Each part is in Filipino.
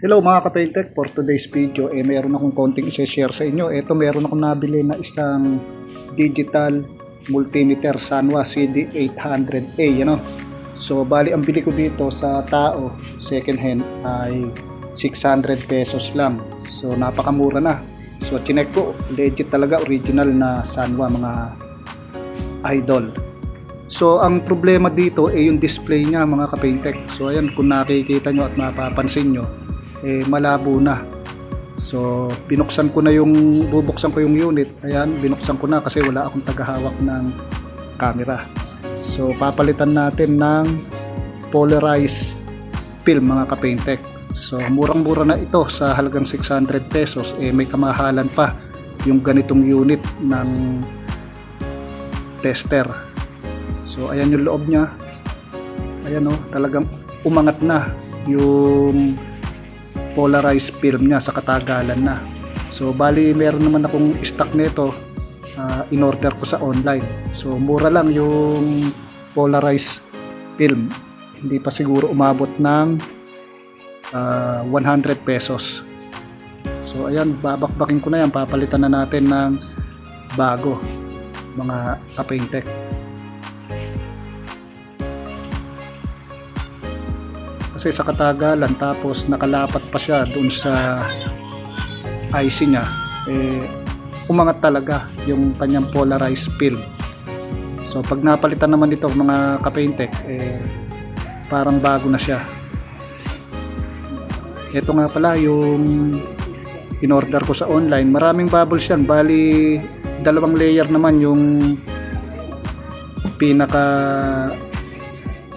Hello mga ka-Paintech, for today's video meron akong konting i-share sa inyo. Meron akong nabili na isang digital multimeter Sanwa CD800A, So bali ang bili ko dito sa tao second hand ay 600 pesos lang. So napakamura na. So chinek ko, legit talaga, original na Sanwa mga idol. So ang problema dito ay yung display niya mga ka-Paintech. So ayan, kung nakikita nyo at mapapansin nyo, malabo na. So bubuksan ko yung unit. Ayan, binuksan ko na kasi wala akong tagahawak ng camera. So papalitan natin ng polarized film mga ka-Paintech. So murang-mura na ito sa halagang 600 pesos. May kamahalan pa yung ganitong unit ng tester. So ayan yung loob niya. Ayan talagang umangat na yung polarized film niya sa katagalan na. So bali meron naman akong stock nito, in-order ko sa online. So mura lang yung polarized film. Hindi pa siguro umabot ng 100 pesos. So ayan, babakbakin ko na yan, papalitan na natin ng bago mga ka-Paintech. Kasi sa katagalan, tapos nakalapat pa siya doon sa IC niya, umangat talaga yung kanyang polarized film. So pag napalitan naman ito mga ka-Paintech, parang bago na siya. Ito nga pala yung in-order ko sa online. Maraming bubbles yan, bali 2 layer naman yung pinaka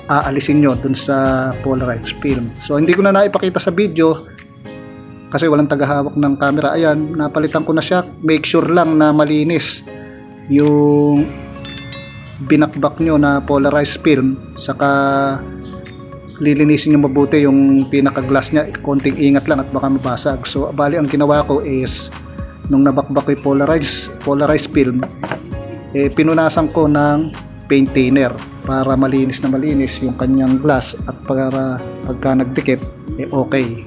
aalisin nyo dun sa polarized film. So hindi ko na naipakita sa video kasi walang tagahawak ng camera. Ayan, napalitan ko na siya. Make sure lang na malinis yung binakbak nyo na polarized film, saka lilinisin nyo mabuti yung pinaka glass nya. Konting ingat lang at baka mabasag. So bali ang ginawa ko is nung nabakbak ko yung polarized film, pinunasan ko ng paint thinner para malinis na malinis yung kanyang glass at para pagka nagdikit okay.